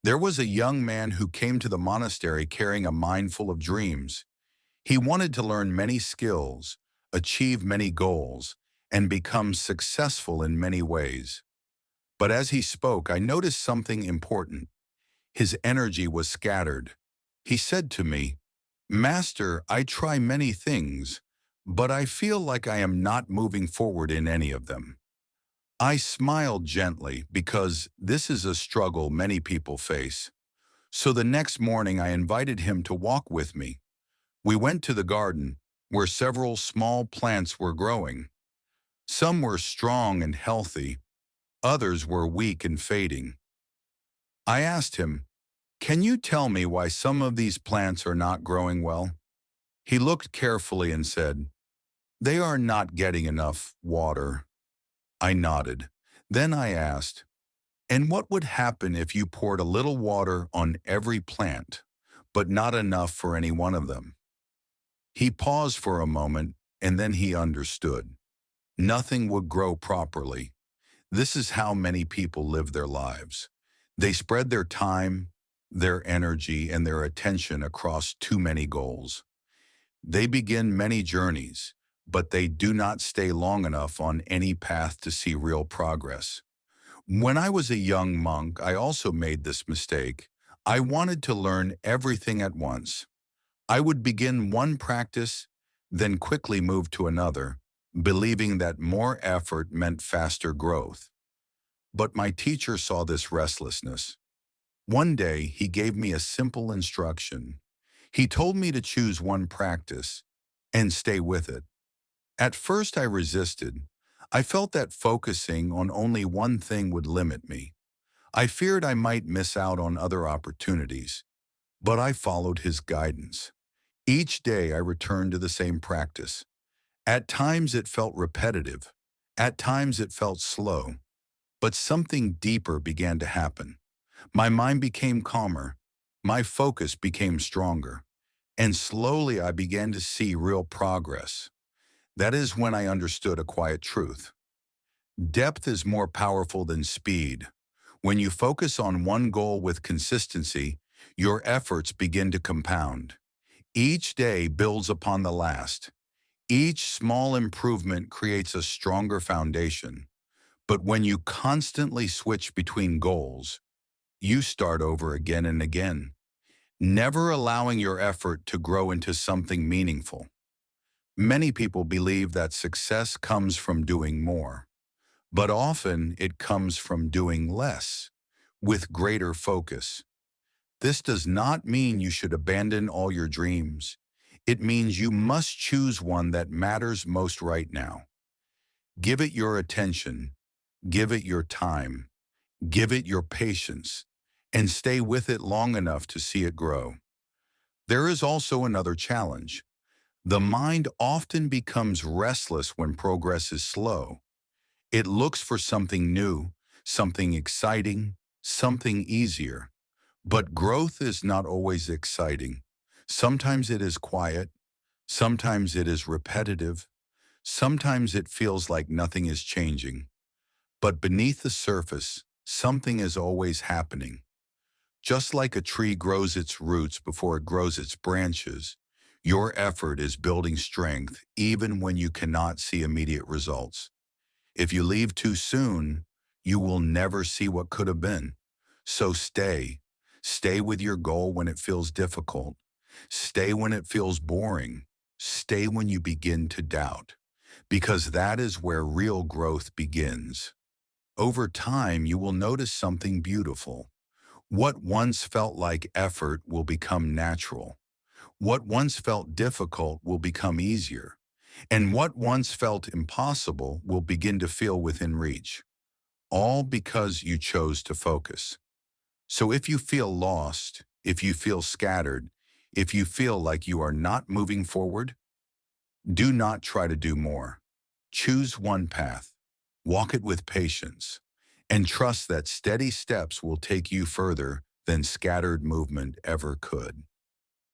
There was a young man who came to the monastery carrying a mind full of dreams. He wanted to learn many skills, achieve many goals, and become successful in many ways. But as he spoke, I noticed something important. His energy was scattered. He said to me, "Master, I try many things, but I feel like I am not moving forward in any of them." I smiled gently because this is a struggle many people face. So the next morning I invited him to walk with me. We went to the garden, where several small plants were growing. Some were strong and healthy, others were weak and fading. I asked him, "Can you tell me why some of these plants are not growing well?" He looked carefully and said, "They are not getting enough water." I nodded. Then I asked, "And what would happen if you poured a little water on every plant, but not enough for any one of them?" He paused for a moment, and then he understood. Nothing would grow properly. This is how many people live their lives. They spread their time, their energy, and their attention across too many goals. They begin many journeys, but they do not stay long enough on any path to see real progress. When I was a young monk, I also made this mistake. I wanted to learn everything at once. I would begin one practice, then quickly move to another, believing that more effort meant faster growth. But my teacher saw this restlessness. One day, he gave me a simple instruction. He told me to choose one practice and stay with it. At first, I resisted. I felt that focusing on only one thing would limit me. I feared I might miss out on other opportunities, but I followed his guidance. Each day, I returned to the same practice. At times, it felt repetitive. At times, it felt slow. But something deeper began to happen. My mind became calmer. My focus became stronger. And slowly, I began to see real progress. That is when I understood a quiet truth. Depth is more powerful than speed. When you focus on one goal with consistency, your efforts begin to compound. Each day builds upon the last. Each small improvement creates a stronger foundation. But when you constantly switch between goals, you start over again and again, never allowing your effort to grow into something meaningful. Many people believe that success comes from doing more, but often it comes from doing less, with greater focus. This does not mean you should abandon all your dreams. It means you must choose one that matters most right now. Give it your attention, give it your time, give it your patience, and stay with it long enough to see it grow. There is also another challenge. The mind often becomes restless when progress is slow. It looks for something new, something exciting, something easier. But growth is not always exciting. Sometimes it is quiet, sometimes it is repetitive, sometimes it feels like nothing is changing. But beneath the surface, something is always happening. Just like a tree grows its roots before it grows its branches, your effort is building strength even when you cannot see immediate results. If you leave too soon, you will never see what could have been. So stay. Stay with your goal when it feels difficult. Stay when it feels boring. Stay when you begin to doubt, because that is where real growth begins. Over time, you will notice something beautiful. What once felt like effort will become natural. What once felt difficult will become easier. And what once felt impossible will begin to feel within reach. All because you chose to focus. So if you feel lost, if you feel scattered, if you feel like you are not moving forward, do not try to do more. Choose one path, walk it with patience, and trust that steady steps will take you further than scattered movement ever could.